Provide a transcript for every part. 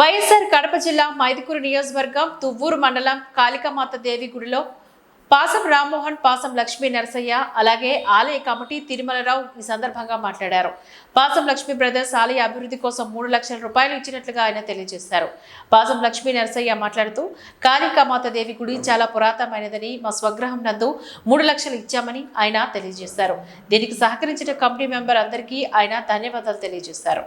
వైఎస్ఆర్ కడప జిల్లా మైదుకూరు నియోజకవర్గం తువ్వూరు మండలం కాళికామాత దేవి గుడిలో పాసం రామ్మోహన్, పాసం లక్ష్మీ నరసయ్య అలాగే ఆలయ కమిటీ తిరుమలరావు ఈ సందర్భంగా మాట్లాడారు. పాసం లక్ష్మీ బ్రదర్స్ ఆలయ అభివృద్ధి కోసం 3 లక్షల రూపాయలు ఇచ్చినట్లుగా ఆయన తెలియజేశారు. పాసం లక్ష్మీ నరసయ్య మాట్లాడుతూ కాళికామాత దేవి గుడి చాలా పురాతనమైనదని, మా స్వగ్రహం నందు 3 లక్షలు ఇచ్చామని ఆయన తెలియజేశారు. దీనికి సహకరించిన కమిటీ మెంబర్ అందరికీ ఆయన ధన్యవాదాలు తెలియజేశారు.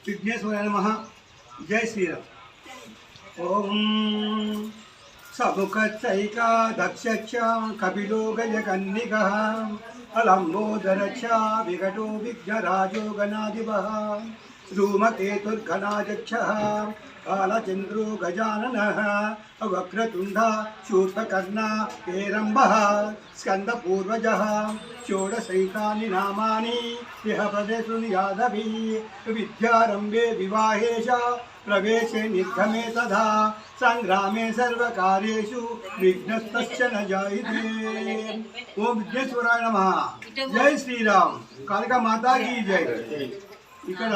विघ्नेश्वराय नमः। जय श्री राम। ओम समुखचैका दक्षक्ष कपिलो गजकन्निकः अलम्बोदरक्ष विकटो विघ्नराजो गणाधिपः धूमकेतुर्घनाध्यक्षः कालचन्द्रो गजाननः वक्रतुण्डः शूर्पकर्णा हेरम्बः स्कन्दपूर्वजः षोडशैतानि नामानि इह प्रदेशुनि यादवी विद्यारम्भे विवाहेश प्रवेशे निर्गमे तथा संग्रामे सर्वकार्येषु विघ्नस्तश्च न जायते। ओम विघ्नेश्वराय नमः। जय श्री राम। कालिका माता की जय। ఇక్కడ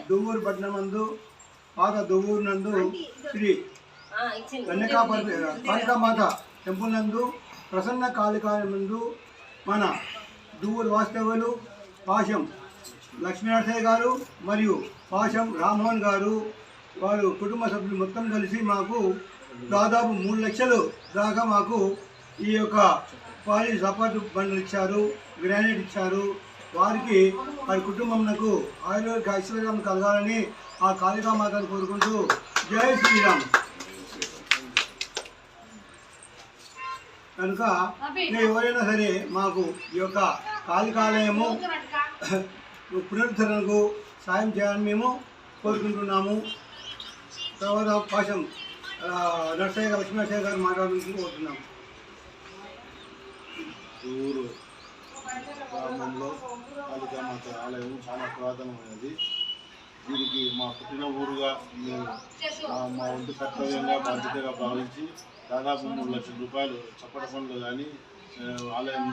దువ్వూరు పట్టణమందు పాత దువ్వూరు నందు శ్రీ కాళికామాత టెంపుల్ నందు ప్రసన్న కాళికానందు మన దువ్వూరు వాస్తవ్యులు పాశం లక్ష్మీనరసయ్య గారు మరియు పాశం రామ్మోహన్ గారు వారు కుటుంబ సభ్యులు మొత్తం కలిసి మాకు దాదాపు 3 లక్షలు దాకా మాకు ఈ యొక్క పాలి సపోర్ట్ బండ్లు ఇచ్చారు, గ్రానైట్ ఇచ్చారు. వారికి వారి కుటుంబంకు ఆయుర్వేద ఐశ్వర్యం కలగాలని ఆ కాళికామాతను కోరుకుంటూ జై శ్రీరామ్. కనుక ఎవరైనా సరే మాకు ఈ యొక్క కాళికాలయము పునరుద్ధరణకు సాయం చేయాలని మేము కోరుకుంటున్నాము. తర్వాత పాశం నరసయ్య గారు, లక్ష్మీనరసయ్య గారు మాట్లాడాలని కోరుతున్నాము. గ్రామంలో కాళికామాత ఆలయం చాలా పురాతనమైనది. దీనికి మా పుట్టిన ఊరుగా మేము మా వంతు కర్తవ్యంగా బాధ్యతగా భావించి దాదాపు 3 లక్షల రూపాయలు చప్పట పనులు కానీ ఆలయం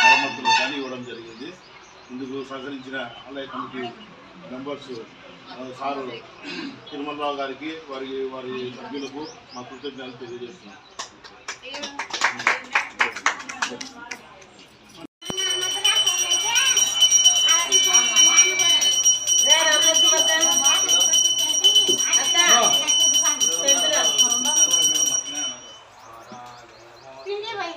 మరమ్మతులు కానీ ఇవ్వడం జరిగింది. ఇందుకు సహకరించిన ఆలయ కమిటీ మెంబర్స్ సారు తిరుమలరావు గారికి వారి సభ్యులకు మా కృతజ్ఞతలు తెలియజేస్తున్నాం.